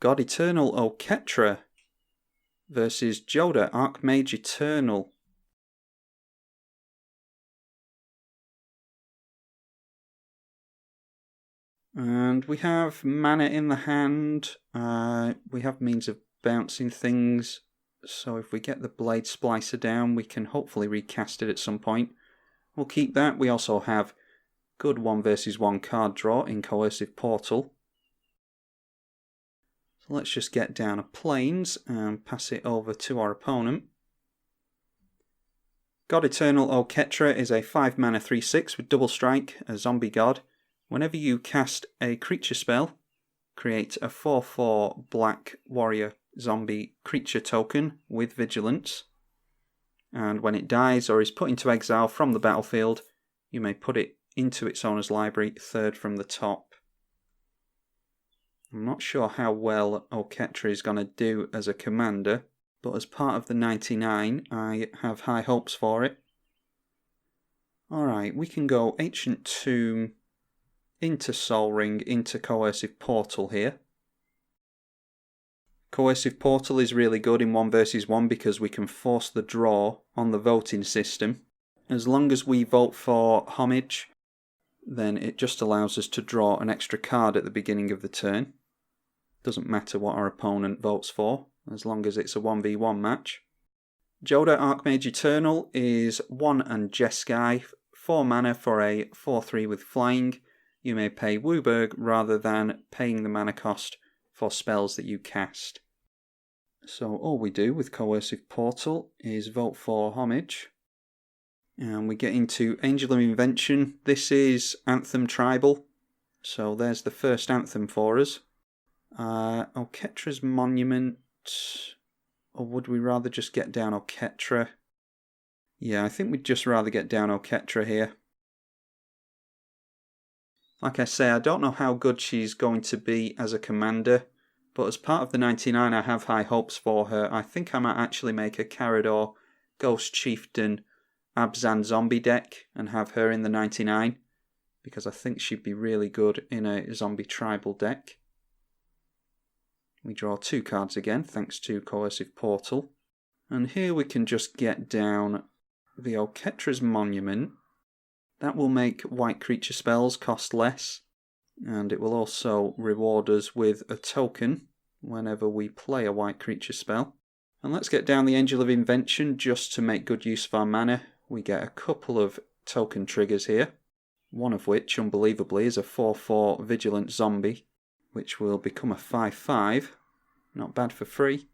God Eternal Oketra versus Joda Archmage Eternal. And we have mana in the hand. We have means of bouncing things. So if we get the Blade Splicer down, we can hopefully recast it at some point. We'll keep that. We also have good 1 versus 1 card draw in Coercive Portal. So let's just get down a Plains and pass it over to our opponent. God Eternal Oketra is a 5 mana 3/6 with double strike, a zombie god. Whenever you cast a creature spell, create a 4/4 black warrior zombie creature token with vigilance. And when it dies or is put into exile from the battlefield, you may put it into its owner's library, third from the top. I'm not sure how well Oketra is going to do as a commander, but as part of the 99, I have high hopes for it. Alright, we can go Ancient Tomb into Sol Ring, into Coercive Portal here. Coercive Portal is really good in 1 versus 1 because we can force the draw on the voting system. As long as we vote for Homage, then it just allows us to draw an extra card at the beginning of the turn. Doesn't matter what our opponent votes for, as long as it's a 1v1 match. Joda Archmage Eternal is 1 and Jeskai, 4 mana for a 4/3 with flying. You may pay Wooburg rather than paying the mana cost for spells that you cast. So all we do with Coercive Portal is vote for Homage. And we get into Angel of Invention. This is Anthem Tribal. So there's the first Anthem for us. Oketra's Monument. Or would we rather just get down Oketra? Yeah, I think we'd just rather get down Oketra here. Like I say, I don't know how good she's going to be as a commander, but as part of the 99 I have high hopes for her. I think I might actually make a Carador, Ghost Chieftain, Abzan zombie deck and have her in the 99, because I think she'd be really good in a zombie tribal deck. We draw 2 cards again, thanks to Coercive Portal. And here we can just get down the Oketra's Monument. That will make white creature spells cost less, and it will also reward us with a token whenever we play a white creature spell. And let's get down the Angel of Invention just to make good use of our mana. We get a couple of token triggers here, one of which, unbelievably, is a 4/4 Vigilant Zombie, which will become a 5/5. Not bad for free.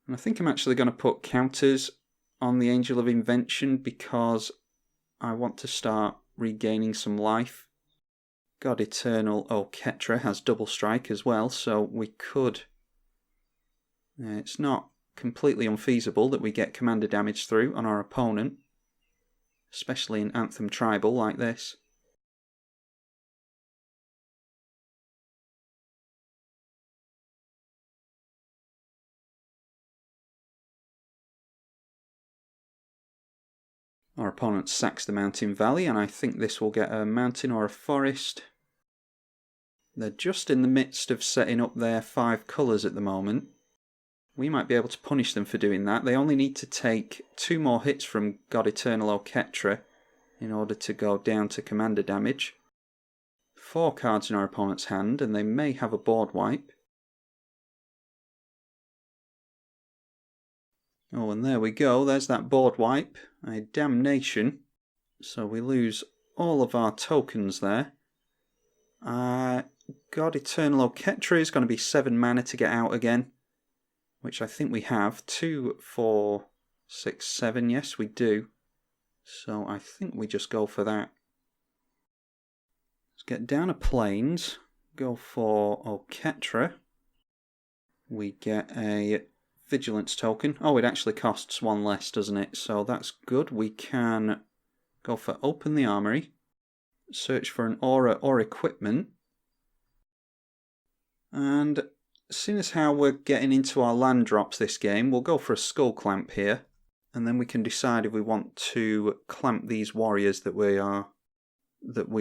And I think I'm actually going to put counters on the Angel of Invention because I want to start regaining some life. God Eternal Oketra has double strike as well, so we could... it's not completely unfeasible that we get commander damage through on our opponent, especially in Anthem Tribal like this. Our opponent sacks the Mountain Valley, and I think this will get a mountain or a forest. They're just in the midst of setting up their 5 colours at the moment. We might be able to punish them for doing that. They only need to take 2 more hits from God Eternal Oketra in order to go down to commander damage. 4 cards in our opponent's hand, and they may have a board wipe. Oh, and there we go, there's that board wipe, a damnation. So we lose all of our tokens there. God Eternal Oketra is going to be 7 mana to get out again, which I think we have. 2, 4, 6, 7, yes we do. So I think we just go for that. Let's get down a Plains, go for Oketra. We get a Vigilance token. Oh, it actually costs 1 less, doesn't it? So that's good. We can go for Open the Armory, search for an aura or equipment, and seeing as how we're getting into our land drops this game, we'll go for a Skull Clamp here, and then we can decide if we want to clamp these warriors that we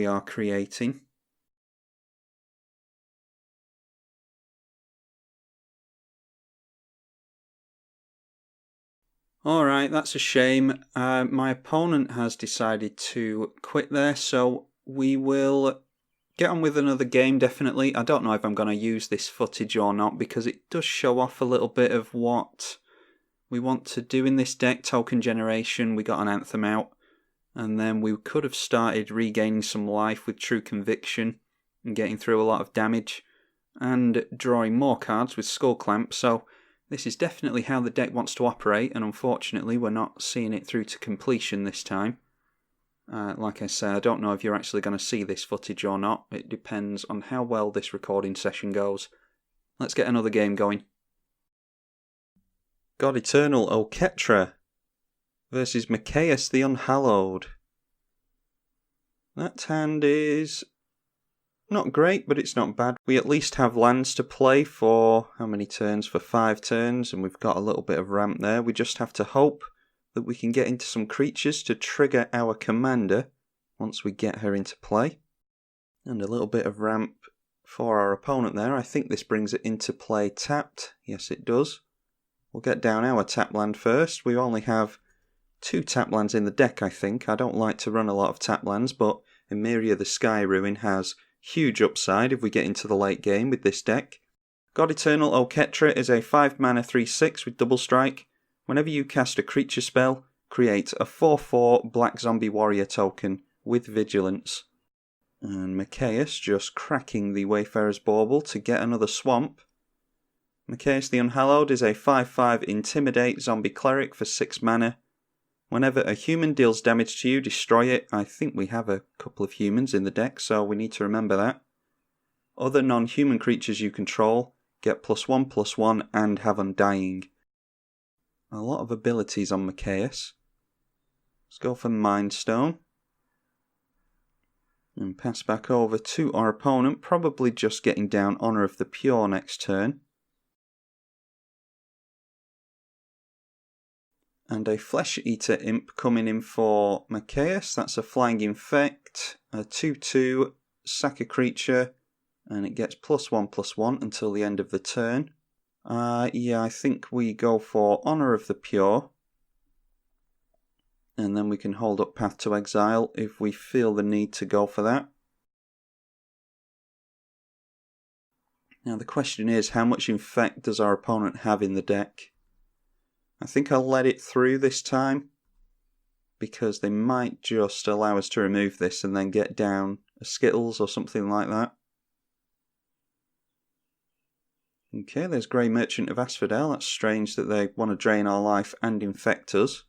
are creating. Alright, that's a shame. My opponent has decided to quit there, so we will get on with another game, definitely. I don't know if I'm going to use this footage or not, because it does show off a little bit of what we want to do in this deck. Token generation, we got an Anthem out, and then we could have started regaining some life with True Conviction and getting through a lot of damage, and drawing more cards with Skull Clamp, so this is definitely how the deck wants to operate, and unfortunately we're not seeing it through to completion this time. Like I say, I don't know if you're actually going to see this footage or not. It depends on how well this recording session goes. Let's get another game going. God Eternal Oketra versus Mikaeus the Unhallowed. That hand is not great, but it's not bad. We at least have lands to play for how many turns? For 5 turns, and we've got a little bit of ramp there. We just have to hope that we can get into some creatures to trigger our commander once we get her into play. And a little bit of ramp for our opponent there. I think this brings it into play tapped. Yes, it does. We'll get down our tap land first. We only have 2 tap lands in the deck, I think. I don't like to run a lot of tap lands, but Emeria the Sky Ruin has huge upside if we get into the late game with this deck. God Eternal Oketra is a 5 mana 3/6 with double strike. Whenever you cast a creature spell, create a 4/4 Black Zombie Warrior token with Vigilance. And Mikaeus just cracking the Wayfarer's Bauble to get another swamp. Mikaeus the Unhallowed is a 5/5 Intimidate Zombie Cleric for 6 mana. Whenever a human deals damage to you, destroy it. I think we have a couple of humans in the deck, so we need to remember that. Other non-human creatures you control get +1/+1 and have Undying. A lot of abilities on Mikaeus. Let's go for Mind Stone. And pass back over to our opponent, probably just getting down Honor of the Pure next turn. And a Flesh Eater Imp coming in for Mikaeus. That's a Flying Infect, a 2/2, sack a creature, and it gets +1/+1 until the end of the turn. Yeah, I think we go for Honor of the Pure. And then we can hold up Path to Exile if we feel the need to go for that. Now the question is, how much Infect does our opponent have in the deck? I think I'll let it through this time, because they might just allow us to remove this and then get down a Skittles or something like that. Okay, there's Grey Merchant of Asphodel. That's strange that they want to drain our life and infect us.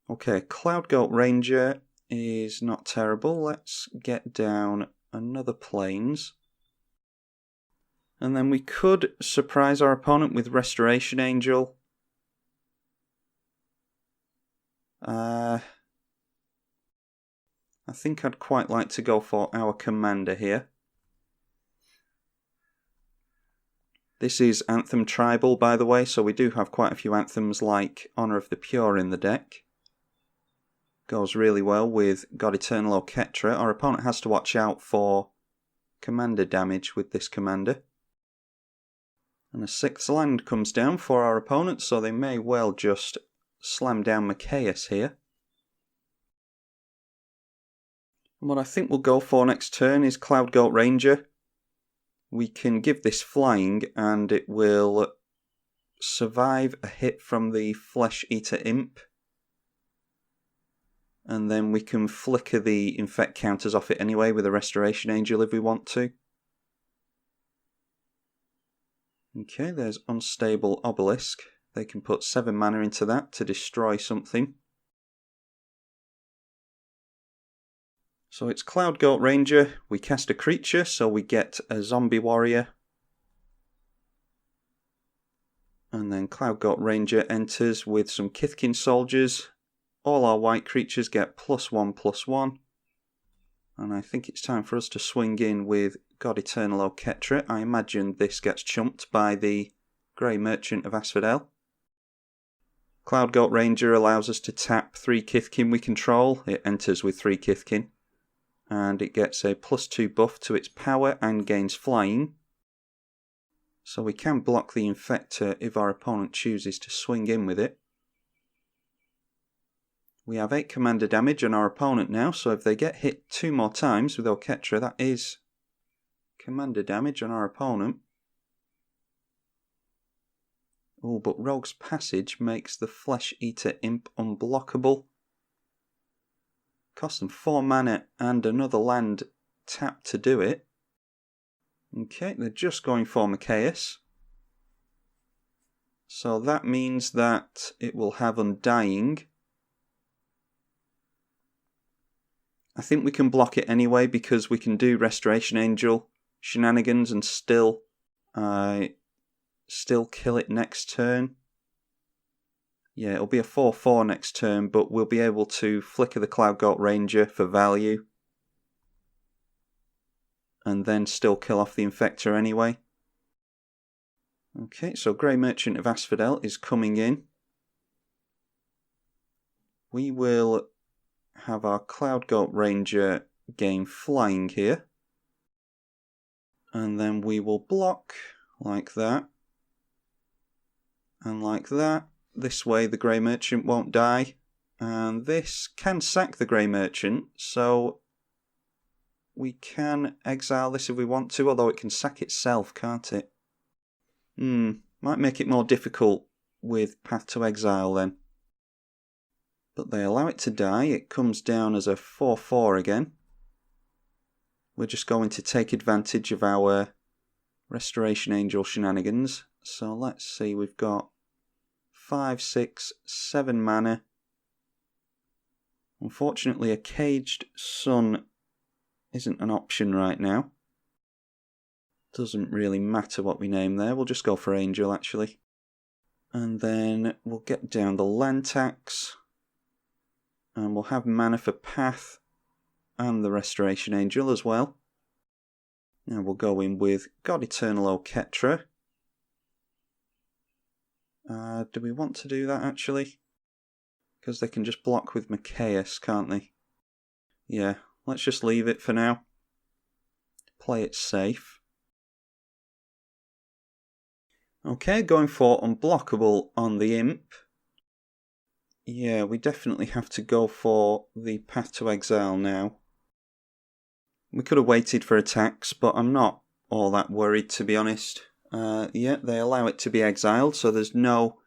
Okay, Cloudgoat Ranger is not terrible. Let's get down another Plains. And then we could surprise our opponent with Restoration Angel. I think I'd quite like to go for our commander here. This is Anthem Tribal, by the way, so we do have quite a few anthems like Honor of the Pure in the deck. Goes really well with God Eternal Oketra. Our opponent has to watch out for commander damage with this commander. And a 6th land comes down for our opponent, so they may well just slam down Mikaeus here. And what I think we'll go for next turn is Cloudgoat Ranger. We can give this flying and it will survive a hit from the Flesh Eater Imp. And then we can flicker the Infect counters off it anyway with a Restoration Angel if we want to. Okay, there's Unstable Obelisk. They can put 7 mana into that to destroy something. So it's Cloudgoat Ranger. We cast a creature, so we get a Zombie Warrior. And then Cloudgoat Ranger enters with some Kithkin Soldiers. All our white creatures get +1/+1. And I think it's time for us to swing in with God Eternal Oketra. I imagine this gets chumped by the Grey Merchant of Asphodel. Cloudgoat Ranger allows us to tap 3 Kithkin we control. It enters with 3 Kithkin. And it gets a +2 buff to its power and gains flying. So we can block the Infector if our opponent chooses to swing in with it. We have 8 commander damage on our opponent now, so if they get hit 2 more times with Oketra, that is commander damage on our opponent. Oh, but Rogue's Passage makes the Flesh Eater Imp unblockable. Cost them 4 mana and another land tapped to do it. Okay, they're just going for Mikaeus. So that means that it will have Undying. I think we can block it anyway because we can do Restoration Angel shenanigans and still kill it next turn. Yeah, it'll be a 4/4 next turn, but we'll be able to flicker the Cloud Goat Ranger for value. And then still kill off the Infector anyway. Okay, so Grey Merchant of Asphodel is coming in. We will have our Cloud Goat Ranger gain flying here. And then we will block like that. And like that. This way the Grey Merchant won't die. And this can sack the Grey Merchant, so we can exile this if we want to, although it can sack itself, can't it? Might make it more difficult with Path to Exile then. But they allow it to die. It comes down as a 4/4 again. We're just going to take advantage of our Restoration Angel shenanigans. So let's see, we've got 5, 6, 7 mana. Unfortunately, a Caged Sun isn't an option right now. Doesn't really matter what we name there. We'll just go for Angel, actually. And then we'll get down the land tax. And we'll have mana for Path and the Restoration Angel as well. Now we'll go in with God Eternal Oketra. Do we want to do that, actually? Because they can just block with Mikaeus, can't they? Yeah, let's just leave it for now. Play it safe. Okay, going for Unblockable on the Imp. Yeah, we definitely have to go for the Path to Exile now. We could have waited for attacks, but I'm not all that worried, to be honest. Yeah, they allow it to be exiled, so there's no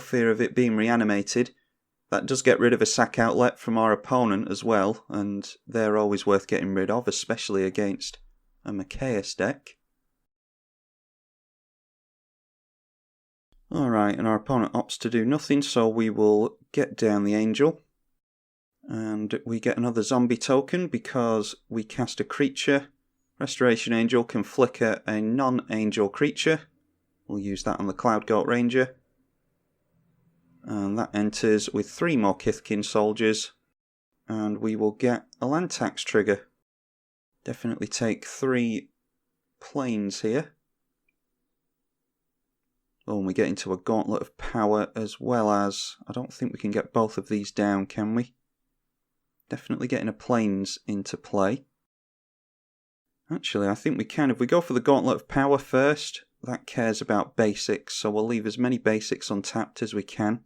fear of it being reanimated. That does get rid of a sack outlet from our opponent as well, and they're always worth getting rid of, especially against a Mikaeus deck. Alright, and our opponent opts to do nothing, so we will get down the Angel. And we get another zombie token because we cast a creature. Restoration Angel can flicker a non-angel creature. We'll use that on the Cloud Goat Ranger. And that enters with 3 more Kithkin soldiers. And we will get a land tax trigger. Definitely take 3 planes here. Oh, and we get into a Gauntlet of Power as well as... I don't think we can get both of these down, can we? Definitely getting a planes into play. Actually, I think we can. If we go for the Gauntlet of Power first, that cares about basics, so we'll leave as many basics untapped as we can.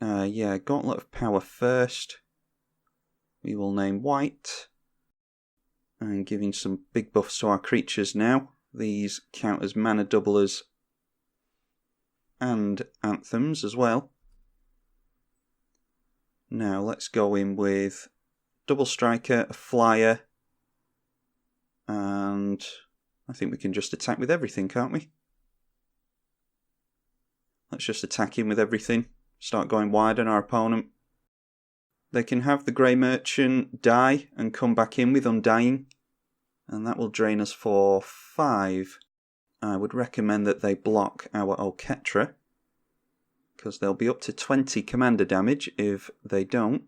Yeah, Gauntlet of Power first. We will name White. And giving some big buffs to our creatures now. These count as mana doublers and anthems as well. Now let's go in with double striker, a flyer, and I think we can just attack with everything, can't we? Let's just attack him with everything. Start going wide on our opponent. They can have the Grey Merchant die and come back in with Undying. And that will drain us for 5. I would recommend that they block our Oketra, because they'll be up to 20 commander damage if they don't.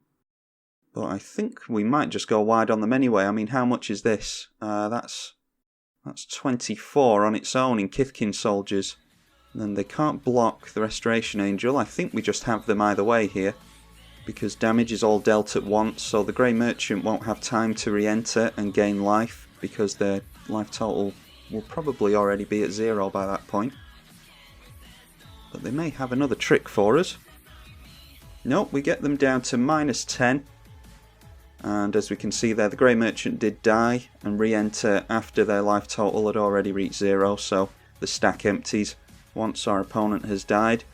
But I think we might just go wide on them anyway. I mean, how much is this? That's 24 on its own in Kithkin soldiers. And then they can't block the Restoration Angel. I think we just have them either way here, because damage is all dealt at once, so the Grey Merchant won't have time to re-enter and gain life, because their life total will probably already be at 0 by that point. But they may have another trick for us. Nope, we get them down to -10. And as we can see there, the Grey Merchant did die and re-enter after their life total had already reached 0, so the stack empties once our opponent has died.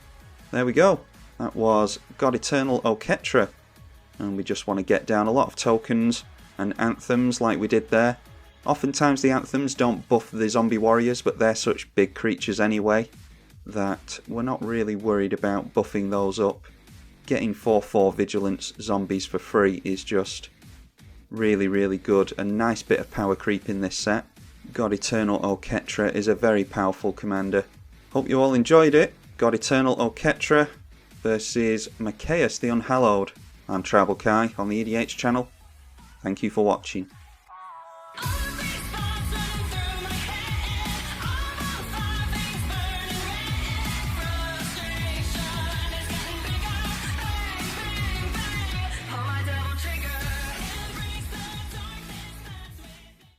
There we go. That was God Eternal Oketra. And we just want to get down a lot of tokens and anthems like we did there. Oftentimes the anthems don't buff the zombie warriors, but they're such big creatures anyway that we're not really worried about buffing those up. Getting 4/4 vigilance zombies for free is just really, really good. A nice bit of power creep in this set. God Eternal Oketra is a very powerful commander. Hope you all enjoyed it. God Eternal Oketra versus Mikaeus the Unhallowed. I'm tribalkai on the EDH channel. Thank you for watching.